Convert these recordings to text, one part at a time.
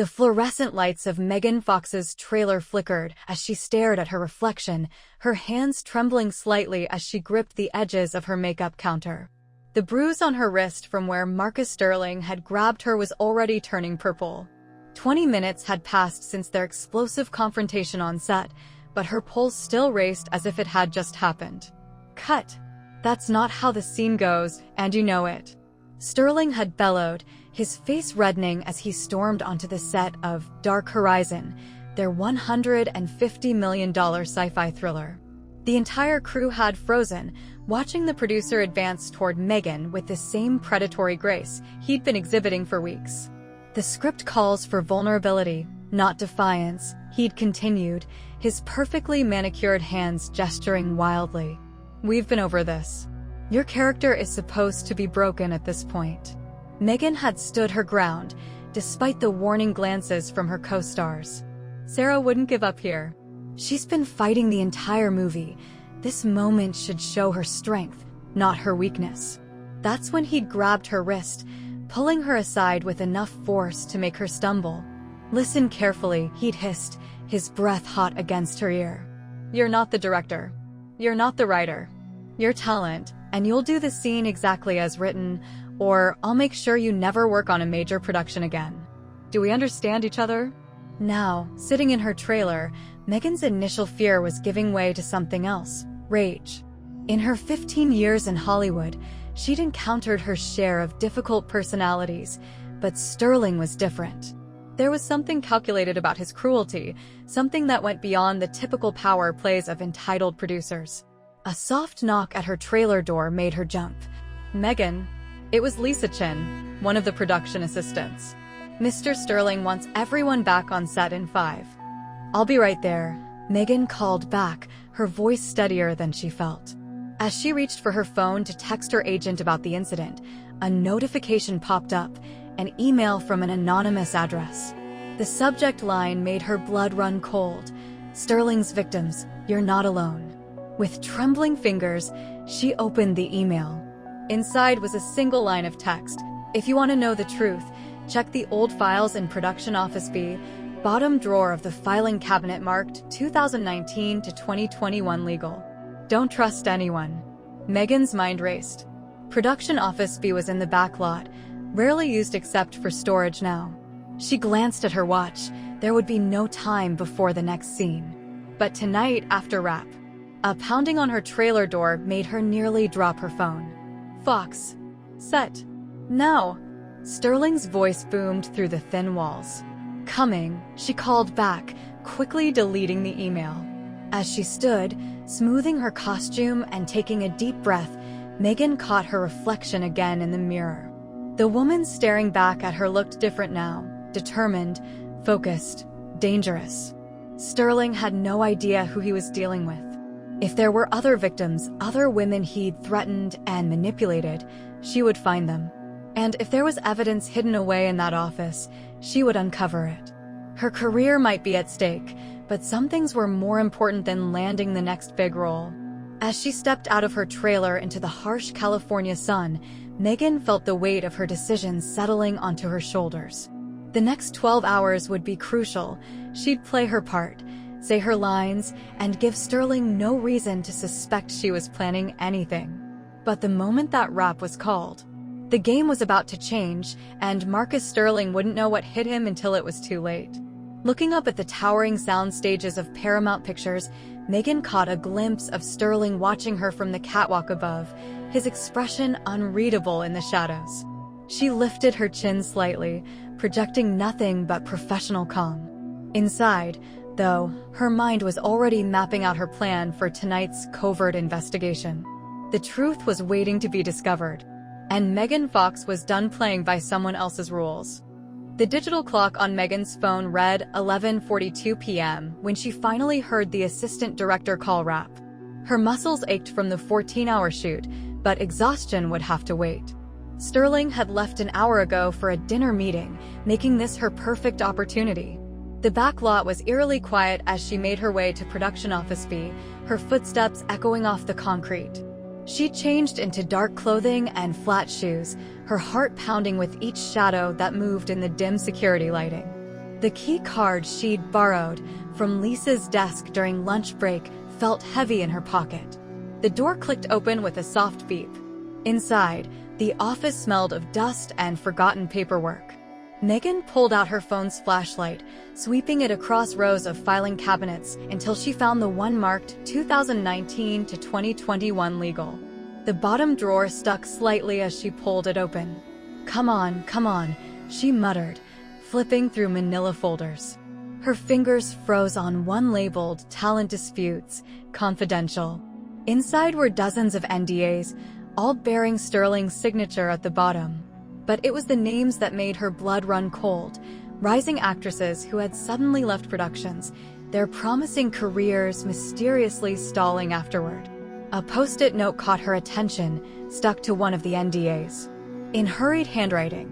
The fluorescent lights of Megan Fox's trailer flickered as she stared at her reflection, her hands trembling slightly as she gripped the edges of her makeup counter. The bruise on her wrist from where Marcus Sterling had grabbed her was already turning purple. 20 minutes had passed since their explosive confrontation on set, but her pulse still raced as if it had just happened. Cut. That's not how the scene goes, and you know it. Sterling had bellowed, his face reddening as he stormed onto the set of Dark Horizon, their $150 million sci-fi thriller. The entire crew had frozen, watching the producer advance toward Megan with the same predatory grace he'd been exhibiting for weeks. The script calls for vulnerability, not defiance, he'd continued, his perfectly manicured hands gesturing wildly. We've been over this. Your character is supposed to be broken at this point. Megan had stood her ground, despite the warning glances from her co-stars. Sarah wouldn't give up here. She's been fighting the entire movie. This moment should show her strength, not her weakness. That's when he'd grabbed her wrist, pulling her aside with enough force to make her stumble. Listen carefully, he'd hissed, his breath hot against her ear. You're not the director. You're not the writer. You're talent, and you'll do the scene exactly as written, or I'll make sure you never work on a major production again. Do we understand each other? Now, sitting in her trailer, Megan's initial fear was giving way to something else, rage. In her 15 years in Hollywood, she'd encountered her share of difficult personalities, but Sterling was different. There was something calculated about his cruelty, something that went beyond the typical power plays of entitled producers. A soft knock at her trailer door made her jump. Megan. It was Lisa Chin, one of the production assistants. Mr. Sterling wants everyone back on set in 5. I'll be right there, Megan called back, her voice steadier than she felt. As she reached for her phone to text her agent about the incident, a notification popped up, an email from an anonymous address. The subject line made her blood run cold. Sterling's victims, you're not alone. With trembling fingers, she opened the email. Inside was a single line of text. If you want to know the truth, check the old files in Production Office B, bottom drawer of the filing cabinet marked 2019 to 2021 legal. Don't trust anyone. Megan's mind raced. Production Office B was in the back lot, rarely used except for storage now. She glanced at her watch. There would be no time before the next scene. But tonight, after wrap, a pounding on her trailer door made her nearly drop her phone. Fox. Set. Now. Sterling's voice boomed through the thin walls. Coming, she called back, quickly deleting the email. As she stood, smoothing her costume and taking a deep breath, Megan caught her reflection again in the mirror. The woman staring back at her looked different now, determined, focused, dangerous. Sterling had no idea who he was dealing with. If there were other victims, other women he'd threatened and manipulated, she would find them. And if there was evidence hidden away in that office, she would uncover it. Her career might be at stake, but some things were more important than landing the next big role. As she stepped out of her trailer into the harsh California sun, Megan felt the weight of her decisions settling onto her shoulders. The next 12 hours would be crucial. She'd play her part, say her lines, and give Sterling no reason to suspect she was planning anything. But the moment that wrap was called, the game was about to change, and Marcus Sterling wouldn't know what hit him until it was too late. Looking up at the towering sound stages of Paramount Pictures, Megan caught a glimpse of Sterling watching her from the catwalk above, his expression unreadable in the shadows. She lifted her chin slightly, projecting nothing but professional calm. Inside, though, her mind was already mapping out her plan for tonight's covert investigation. The truth was waiting to be discovered, and Megan Fox was done playing by someone else's rules. The digital clock on Megan's phone read 11:42 p.m. when she finally heard the assistant director call wrap. Her muscles ached from the 14-hour shoot, but exhaustion would have to wait. Sterling had left an hour ago for a dinner meeting, making this her perfect opportunity. The back lot was eerily quiet as she made her way to Production Office B, her footsteps echoing off the concrete. She changed into dark clothing and flat shoes, her heart pounding with each shadow that moved in the dim security lighting. The key card she'd borrowed from Lisa's desk during lunch break felt heavy in her pocket. The door clicked open with a soft beep. Inside, the office smelled of dust and forgotten paperwork. Megan pulled out her phone's flashlight, sweeping it across rows of filing cabinets until she found the one marked 2019 to 2021 legal. The bottom drawer stuck slightly as she pulled it open. Come on, she muttered, flipping through manila folders. Her fingers froze on one labeled Talent Disputes, Confidential. Inside were dozens of NDAs, all bearing Sterling's signature at the bottom. But it was the names that made her blood run cold. Rising actresses who had suddenly left productions, their promising careers mysteriously stalling afterward. A post-it note caught her attention, stuck to one of the NDAs. In hurried handwriting,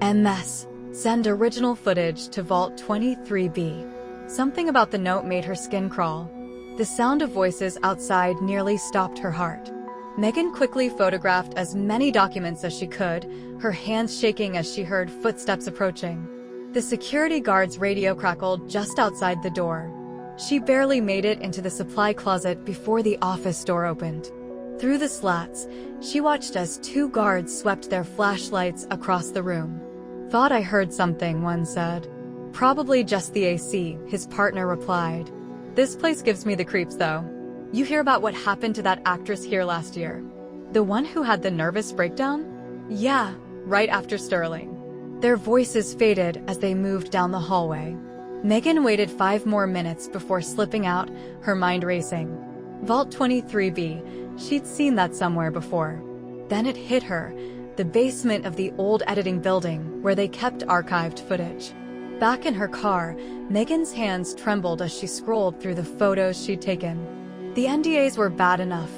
MS, send original footage to Vault 23B. Something about the note made her skin crawl. The sound of voices outside nearly stopped her heart. Megan quickly photographed as many documents as she could, her hands shaking as she heard footsteps approaching. The security guard's radio crackled just outside the door. She barely made it into the supply closet before the office door opened. Through the slats, she watched as two guards swept their flashlights across the room. Thought I heard something, one said. Probably just the AC, his partner replied. This place gives me the creeps though. You hear about what happened to that actress here last year? The one who had the nervous breakdown? Yeah, right after Sterling. Their voices faded as they moved down the hallway. Megan waited 5 more minutes before slipping out, her mind racing. Vault 23B, she'd seen that somewhere before. Then it hit her, the basement of the old editing building where they kept archived footage. Back in her car, Megan's hands trembled as she scrolled through the photos she'd taken. The NDAs were bad enough,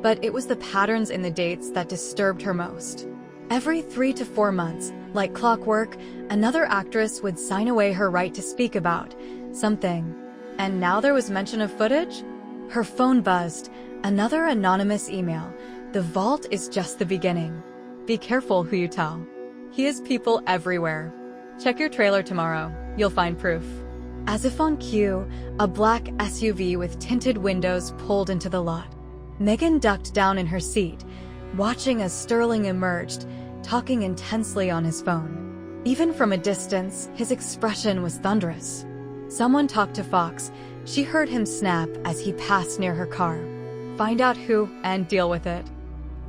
but it was the patterns in the dates that disturbed her most. Every 3 to 4 months, like clockwork, another actress would sign away her right to speak about something. And now there was mention of footage? Her phone buzzed. Another anonymous email. The vault is just the beginning. Be careful who you tell. He has people everywhere. Check your trailer tomorrow. You'll find proof. As if on cue, a black SUV with tinted windows pulled into the lot. Megan ducked down in her seat, watching as Sterling emerged, talking intensely on his phone. Even from a distance, his expression was thunderous. Someone talked to Fox. She heard him snap as he passed near her car. Find out who and deal with it.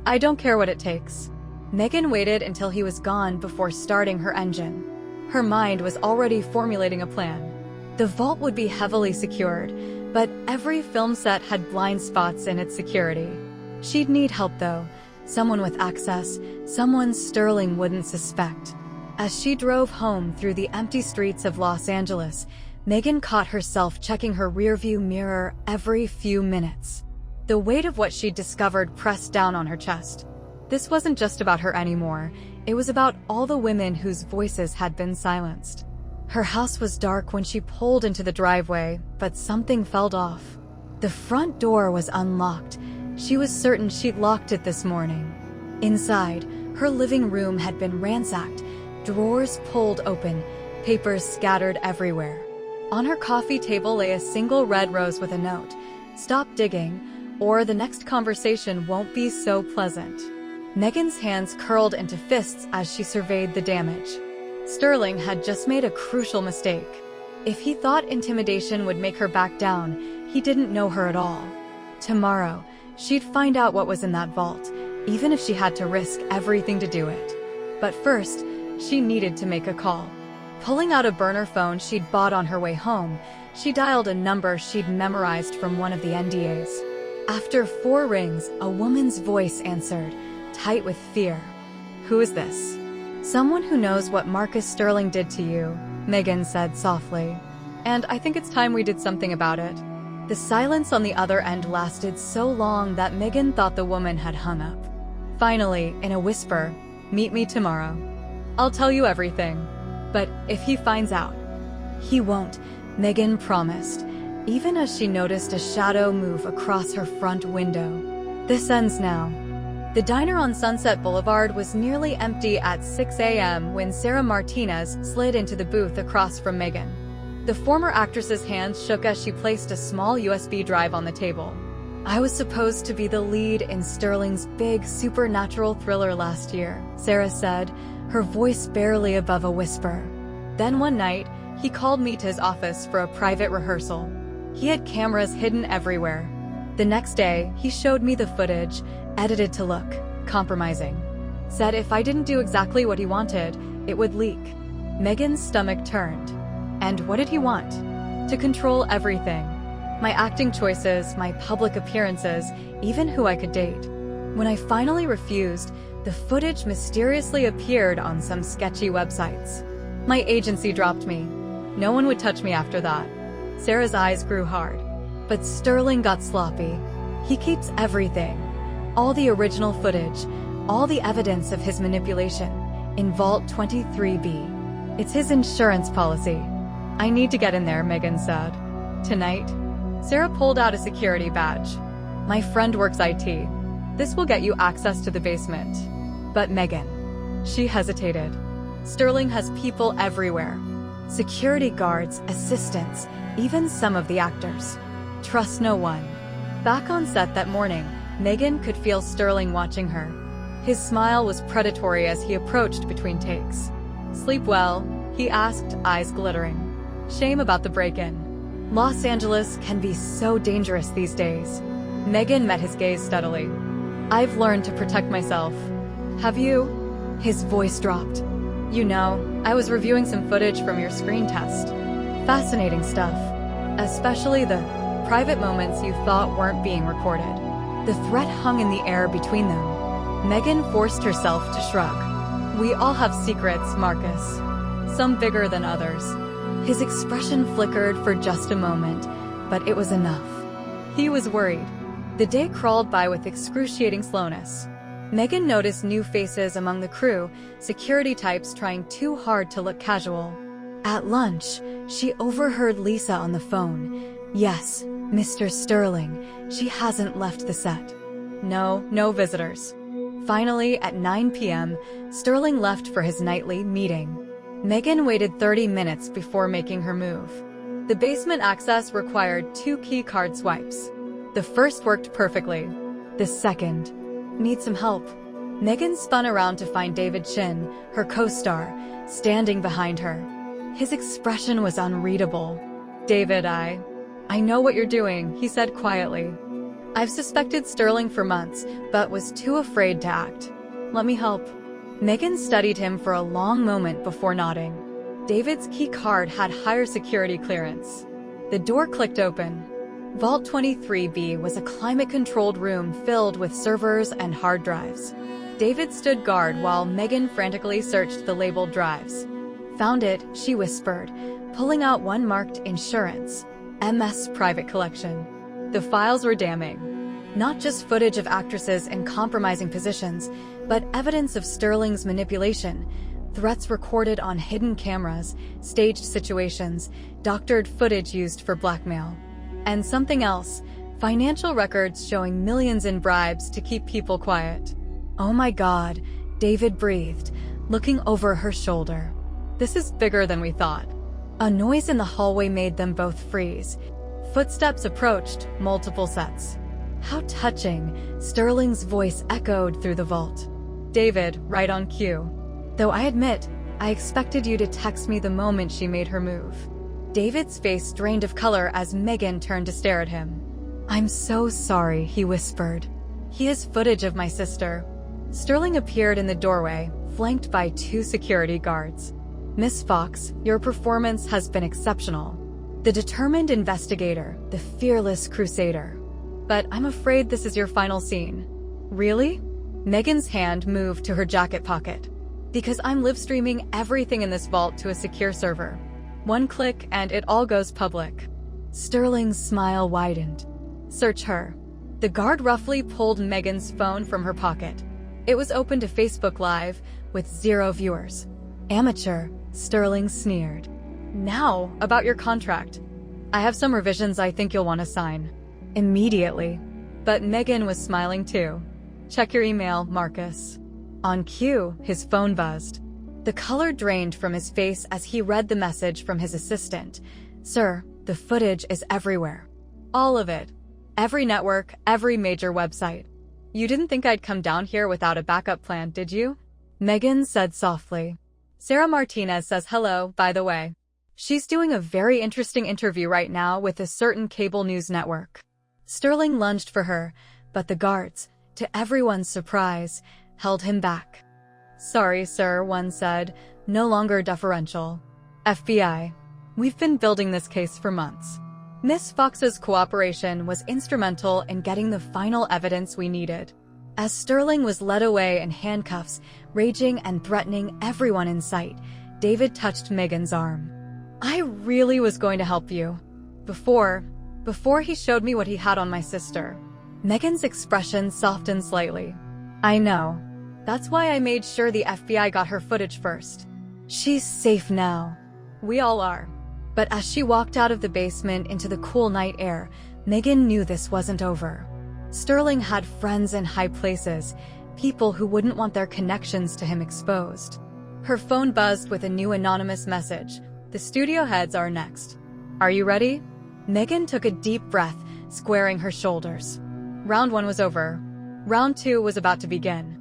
I don't care what it takes. Megan waited until he was gone before starting her engine. Her mind was already formulating a plan. The vault would be heavily secured, but every film set had blind spots in its security. She'd need help though, someone with access, someone Sterling wouldn't suspect. As she drove home through the empty streets of Los Angeles, Megan caught herself checking her rearview mirror every few minutes. The weight of what she'd discovered pressed down on her chest. This wasn't just about her anymore, it was about all the women whose voices had been silenced. Her house was dark when she pulled into the driveway, but something felt off. The front door was unlocked. She was certain she'd locked it this morning. Inside, her living room had been ransacked, drawers pulled open, papers scattered everywhere. On her coffee table lay a single red rose with a note. Stop digging, or the next conversation won't be so pleasant. Megan's hands curled into fists as she surveyed the damage. Sterling had just made a crucial mistake. If he thought intimidation would make her back down, he didn't know her at all. Tomorrow, she'd find out what was in that vault, even if she had to risk everything to do it. But first, she needed to make a call. Pulling out a burner phone she'd bought on her way home, she dialed a number she'd memorized from one of the NDAs. After 4 rings, a woman's voice answered, tight with fear. Who is this? Someone who knows what Marcus Sterling did to you, Megan said softly. And I think it's time we did something about it. The silence on the other end lasted so long that Megan thought the woman had hung up. Finally, in a whisper, meet me tomorrow. I'll tell you everything. But if he finds out, he won't, Megan promised, even as she noticed a shadow move across her front window. This ends now. The diner on Sunset Boulevard was nearly empty at 6 a.m. when Sarah Martinez slid into the booth across from Megan. The former actress's hands shook as she placed a small USB drive on the table. I was supposed to be the lead in Sterling's big supernatural thriller last year, Sarah said, her voice barely above a whisper. Then one night, he called me to his office for a private rehearsal. He had cameras hidden everywhere. The next day, he showed me the footage, edited to look compromising. Said if I didn't do exactly what he wanted, it would leak. Megan's stomach turned. And what did he want? To control everything. My acting choices, my public appearances, even who I could date. When I finally refused, the footage mysteriously appeared on some sketchy websites. My agency dropped me. No one would touch me after that. Sarah's eyes grew hard. But Sterling got sloppy. He keeps everything. All the original footage, all the evidence of his manipulation, in Vault 23B. It's his insurance policy. I need to get in there, Megan said. Tonight? Sarah pulled out a security badge. My friend works IT. This will get you access to the basement. But Megan. She hesitated. Sterling has people everywhere. Security guards, assistants, even some of the actors. Trust no one. Back on set that morning, Megan could feel Sterling watching her. His smile was predatory as he approached between takes. Sleep well? He asked, eyes glittering. Shame about the break-in. Los Angeles can be so dangerous these days. Megan met his gaze steadily. I've learned to protect myself. Have you? His voice dropped. You know, I was reviewing some footage from your screen test. Fascinating stuff. Especially the private moments you thought weren't being recorded. The threat hung in the air between them. Megan forced herself to shrug. We all have secrets, Marcus. Some bigger than others. His expression flickered for just a moment, but it was enough. He was worried. The day crawled by with excruciating slowness. Megan noticed new faces among the crew, security types trying too hard to look casual. At lunch, she overheard Lisa on the phone. Yes, Mr. Sterling, she hasn't left the set. No visitors. Finally, at 9 p.m., Sterling left for his nightly meeting. Megan waited 30 minutes before making her move. The basement access required 2 key card swipes. The first worked perfectly. The second. Need some help. Megan spun around to find David Chin, her co-star, standing behind her. His expression was unreadable. David, I know what you're doing, he said quietly. I've suspected Sterling for months, but was too afraid to act. Let me help. Megan studied him for a long moment before nodding. David's key card had higher security clearance. The door clicked open. Vault 23B was a climate-controlled room filled with servers and hard drives. David stood guard while Megan frantically searched the labeled drives. Found it, she whispered, pulling out one marked Insurance, MS Private Collection. The files were damning. Not just footage of actresses in compromising positions, but evidence of Sterling's manipulation, threats recorded on hidden cameras, staged situations, doctored footage used for blackmail. And something else, financial records showing millions in bribes to keep people quiet. Oh my God, David breathed, looking over her shoulder. This is bigger than we thought. A noise in the hallway made them both freeze. Footsteps approached, multiple sets. How touching, Sterling's voice echoed through the vault. David, right on cue. Though I admit, I expected you to text me the moment she made her move. David's face drained of color as Megan turned to stare at him. I'm so sorry, he whispered. He has footage of my sister. Sterling appeared in the doorway, flanked by 2 security guards. Miss Fox, your performance has been exceptional. The determined investigator, the fearless crusader. But I'm afraid this is your final scene. Really? Megan's hand moved to her jacket pocket. Because I'm live streaming everything in this vault to a secure server. One click and it all goes public. Sterling's smile widened. Search her. The guard roughly pulled Megan's phone from her pocket. It was open to Facebook Live, with 0 viewers. Amateur, Sterling sneered. Now, about your contract. I have some revisions I think you'll want to sign. Immediately. But Megan was smiling too. Check your email, Marcus. On cue, his phone buzzed. The color drained from his face as he read the message from his assistant. Sir, the footage is everywhere. All of it. Every network, every major website. You didn't think I'd come down here without a backup plan, did you? Megan said softly. Sarah Martinez says hello, by the way. She's doing a very interesting interview right now with a certain cable news network. Sterling lunged for her, but the guards, to everyone's surprise, held him back. Sorry, sir, one said, no longer deferential. FBI. We've been building this case for months. Miss Fox's cooperation was instrumental in getting the final evidence we needed. As Sterling was led away in handcuffs, raging and threatening everyone in sight, David touched Megan's arm. I really was going to help you. Before he showed me what he had on my sister. Megan's expression softened slightly. I know. That's why I made sure the FBI got her footage first. She's safe now. We all are. But as she walked out of the basement into the cool night air, Megan knew this wasn't over. Sterling had friends in high places, people who wouldn't want their connections to him exposed. Her phone buzzed with a new anonymous message. The studio heads are next. Are you ready? Megan took a deep breath, squaring her shoulders. Round 1 was over. Round 2 was about to begin.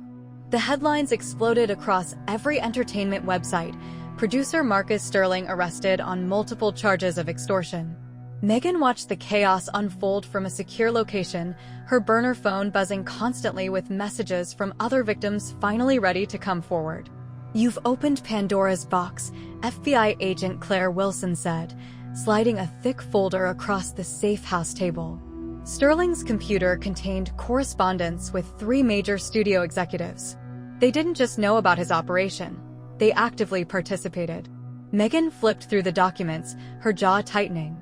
The headlines exploded across every entertainment website. Producer Marcus Sterling arrested on multiple charges of extortion. Megan watched the chaos unfold from a secure location, her burner phone buzzing constantly with messages from other victims finally ready to come forward. You've opened Pandora's box, FBI agent Claire Wilson said, sliding a thick folder across the safe house table. Sterling's computer contained correspondence with 3 major studio executives. They didn't just know about his operation. They actively participated. Megan flipped through the documents, her jaw tightening.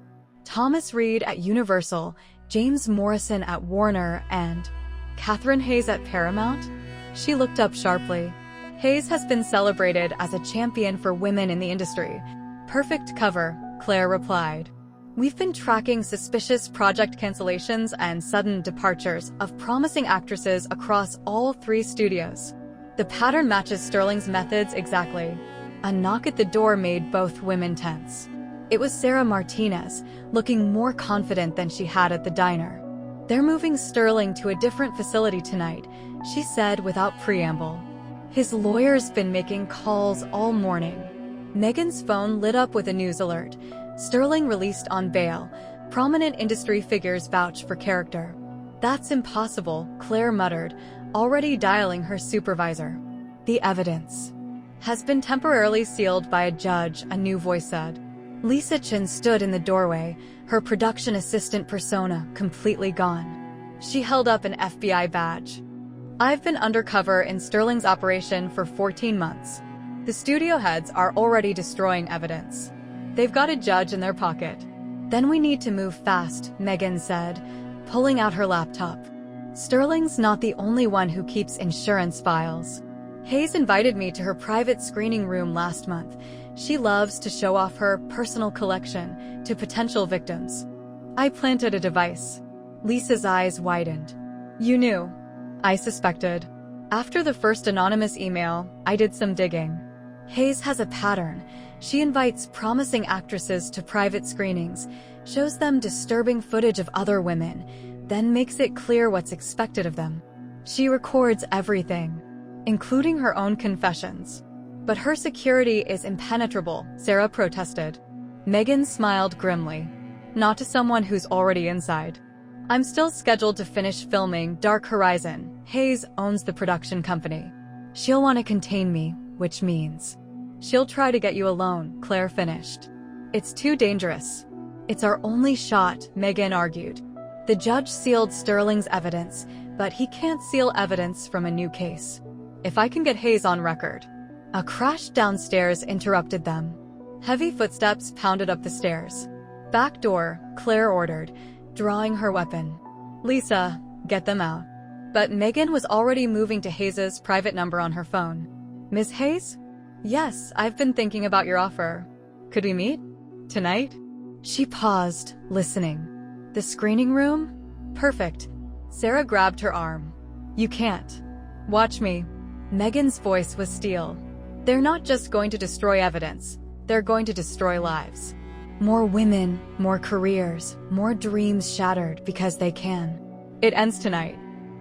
Thomas Reed at Universal, James Morrison at Warner, and Catherine Hayes at Paramount? She looked up sharply. Hayes has been celebrated as a champion for women in the industry. Perfect cover, Claire replied. We've been tracking suspicious project cancellations and sudden departures of promising actresses across all 3 studios. The pattern matches Sterling's methods exactly. A knock at the door made both women tense. It was Sarah Martinez, looking more confident than she had at the diner. They're moving Sterling to a different facility tonight, she said without preamble. His lawyer's been making calls all morning. Megan's phone lit up with a news alert. Sterling released on bail. Prominent industry figures vouch for character. That's impossible, Claire muttered, already dialing her supervisor. The evidence has been temporarily sealed by a judge, a new voice said. Lisa Chin stood in the doorway, her production assistant persona completely gone. She held up an FBI badge. I've been undercover in Sterling's operation for 14 months. The studio heads are already destroying evidence. They've got a judge in their pocket. Then we need to move fast, Megan said, pulling out her laptop. Sterling's not the only one who keeps insurance files. Hayes invited me to her private screening room last month. She loves to show off her personal collection to potential victims. I planted a device. Lisa's eyes widened. You knew. I suspected. After the first anonymous email, I did some digging. Hayes has a pattern. She invites promising actresses to private screenings, shows them disturbing footage of other women, then makes it clear what's expected of them. She records everything, including her own confessions. But her security is impenetrable, Sarah protested. Megan smiled grimly. Not to someone who's already inside. I'm still scheduled to finish filming Dark Horizon. Hayes owns the production company. She'll want to contain me, which means she'll try to get you alone, Claire finished. It's too dangerous. It's our only shot, Megan argued. The judge sealed Sterling's evidence, but he can't seal evidence from a new case. If I can get Hayes on record. A crash downstairs interrupted them. Heavy footsteps pounded up the stairs. Back door, Claire ordered, drawing her weapon. Lisa, get them out. But Megan was already moving to Hayes's private number on her phone. Miss Hayes? Yes, I've been thinking about your offer. Could we meet? Tonight? She paused, listening. The screening room? Perfect. Sarah grabbed her arm. You can't. Watch me. Megan's voice was steel. They're not just going to destroy evidence. They're going to destroy lives. More women, more careers, more dreams shattered because they can. It ends tonight.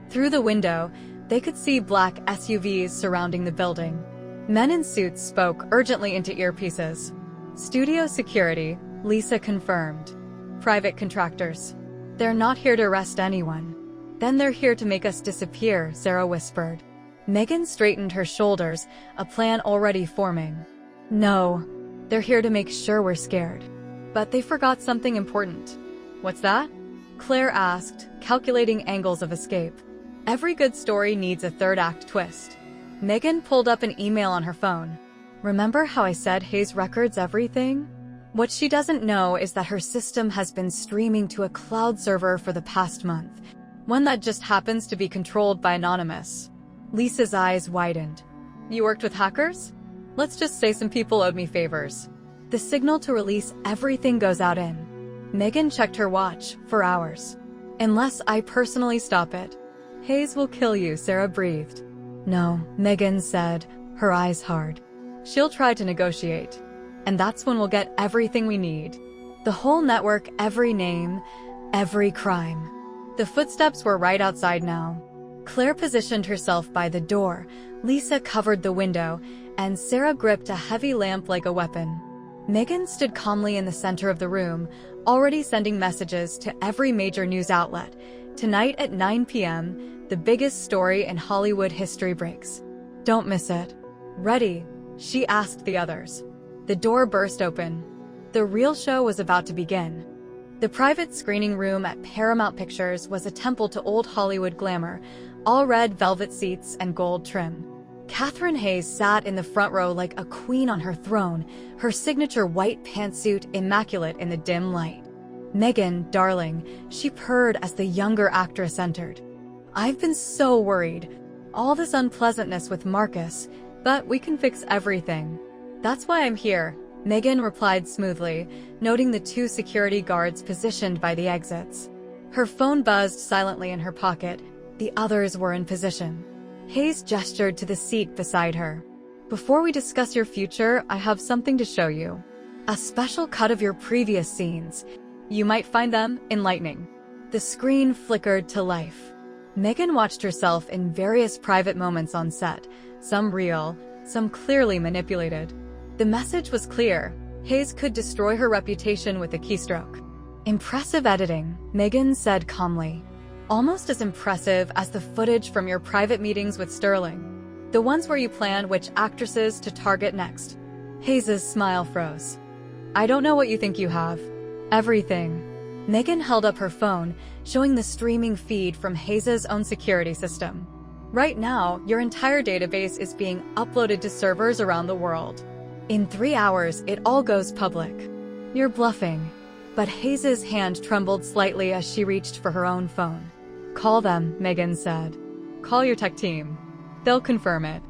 Through the window, they could see black SUVs surrounding the building. Men in suits spoke urgently into earpieces. Studio security, Lisa confirmed. Private contractors. They're not here to arrest anyone. Then they're here to make us disappear, Sarah whispered. Megan straightened her shoulders, a plan already forming. No, they're here to make sure we're scared. But they forgot something important. What's that? Claire asked, calculating angles of escape. Every good story needs a third act twist. Megan pulled up an email on her phone. Remember how I said Hayes records everything? What she doesn't know is that her system has been streaming to a cloud server for the past month, one that just happens to be controlled by Anonymous. Lisa's eyes widened. You worked with hackers? Let's just say some people owed me favors. The signal to release everything goes out in. Megan checked her watch for hours. Unless I personally stop it. Hayes will kill you, Sarah breathed. No, Megan said, her eyes hard. She'll try to negotiate. And that's when we'll get everything we need. The whole network, every name, every crime. The footsteps were right outside now. Claire positioned herself by the door, Lisa covered the window, and Sarah gripped a heavy lamp like a weapon. Megan stood calmly in the center of the room, already sending messages to every major news outlet. Tonight at 9 p.m., the biggest story in Hollywood history breaks. Don't miss it. Ready? She asked the others. The door burst open. The real show was about to begin. The private screening room at Paramount Pictures was a temple to old Hollywood glamour, all red velvet seats and gold trim. Catherine Hayes sat in the front row like a queen on her throne, her signature white pantsuit immaculate in the dim light. Megan, darling, she purred as the younger actress entered. I've been so worried. All this unpleasantness with Marcus, but we can fix everything. That's why I'm here, Megan replied smoothly, noting the two security guards positioned by the exits. Her phone buzzed silently in her pocket. The others were in position. Hayes gestured to the seat beside her. Before we discuss your future, I have something to show you. A special cut of your previous scenes. You might find them enlightening. The screen flickered to life. Megan watched herself in various private moments on set, some real, some clearly manipulated. The message was clear. Hayes could destroy her reputation with a keystroke. Impressive editing, Megan said calmly. Almost as impressive as the footage from your private meetings with Sterling. The ones where you plan which actresses to target next. Hayes' smile froze. I don't know what you think you have. Everything. Megan held up her phone, showing the streaming feed from Hayes' own security system. Right now, your entire database is being uploaded to servers around the world. In 3 hours, it all goes public. You're bluffing. But Hayes' hand trembled slightly as she reached for her own phone. Call them, Megan said. Call your tech team. They'll confirm it.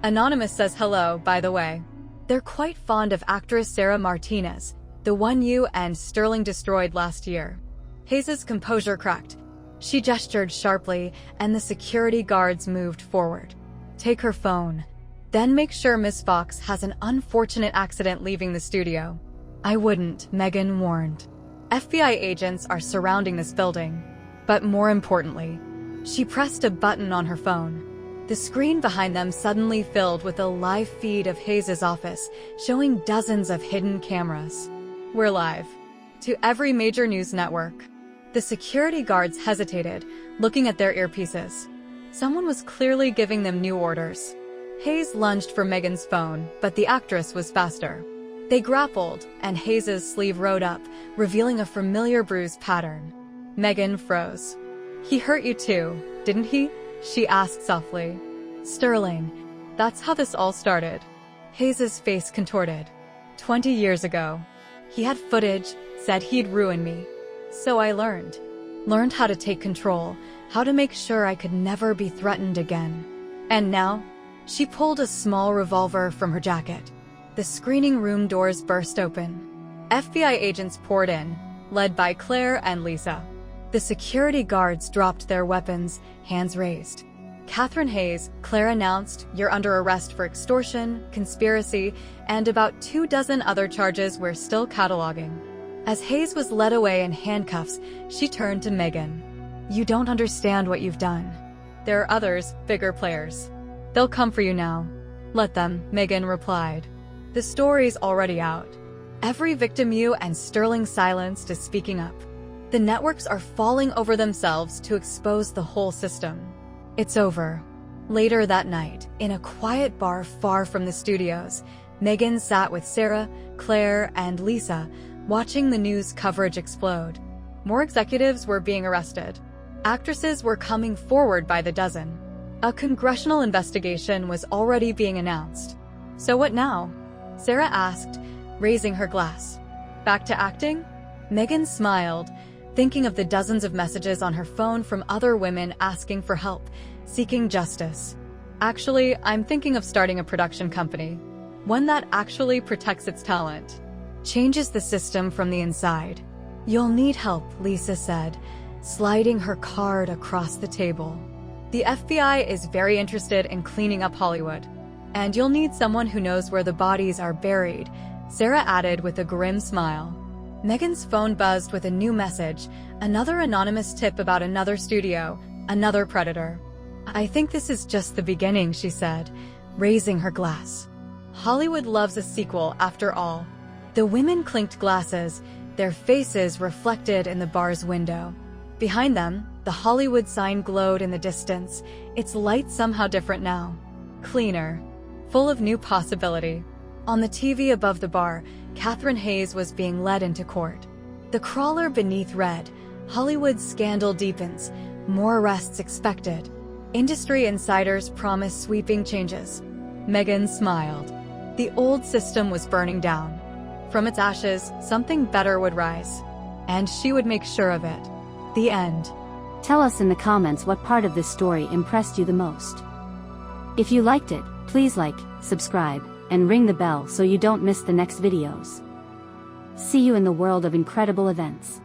Anonymous says hello, by the way. They're quite fond of actress Sarah Martinez, the one you and Sterling destroyed last year. Hayes' composure cracked. She gestured sharply, and the security guards moved forward. Take her phone. Then make sure Miss Fox has an unfortunate accident leaving the studio. I wouldn't, Megan warned. FBI agents are surrounding this building. But more importantly, she pressed a button on her phone. The screen behind them suddenly filled with a live feed of Hayes' office, showing dozens of hidden cameras. We're live. To every major news network. The security guards hesitated, looking at their earpieces. Someone was clearly giving them new orders. Hayes lunged for Megan's phone, but the actress was faster. They grappled, and Hayes' sleeve rode up, revealing a familiar bruise pattern. Megan froze. He hurt you too, didn't he? She asked softly. Sterling. That's how this all started. Hayes' face contorted. 20 years ago. He had footage, said he'd ruin me. So I learned. Learned how to take control, how to make sure I could never be threatened again. And now? She pulled a small revolver from her jacket. The screening room doors burst open. FBI agents poured in, led by Claire and Lisa. The security guards dropped their weapons, hands raised. Catherine Hayes, Claire announced, you're under arrest for extortion, conspiracy, and about 24 other charges we're still cataloging. As Hayes was led away in handcuffs, she turned to Megan. "You don't understand what you've done. There are others, bigger players. They'll come for you now." "Let them," Megan replied. "The story's already out. Every victim you and Sterling silenced is speaking up. The networks are falling over themselves to expose the whole system. It's over." Later that night, in a quiet bar far from the studios, Megan sat with Sarah, Claire, and Lisa, watching the news coverage explode. More executives were being arrested. Actresses were coming forward by the dozen. A congressional investigation was already being announced. "So what now?" Sarah asked, raising her glass. "Back to acting?" Megan smiled, thinking of the dozens of messages on her phone from other women asking for help, seeking justice. "Actually, I'm thinking of starting a production company. One that actually protects its talent. Changes the system from the inside." "You'll need help," Lisa said, sliding her card across the table. "The FBI is very interested in cleaning up Hollywood. And you'll need someone who knows where the bodies are buried," Sarah added with a grim smile. Megan's phone buzzed with a new message, another anonymous tip about another studio, another predator. "I think this is just the beginning," she said, raising her glass. Hollywood loves a sequel, after all. The women clinked glasses, their faces reflected in the bar's window. Behind them, the Hollywood sign glowed in the distance, its light somehow different now. Cleaner. Full of new possibility. On the TV above the bar, Catherine Hayes was being led into court. The crawler beneath read, "Hollywood scandal deepens. More arrests expected. Industry insiders promise sweeping changes." Megan smiled. The old system was burning down. From its ashes, something better would rise. And she would make sure of it. The end. Tell us in the comments what part of this story impressed you the most. If you liked it, please like, subscribe, and ring the bell so you don't miss the next videos. See you in the world of incredible events.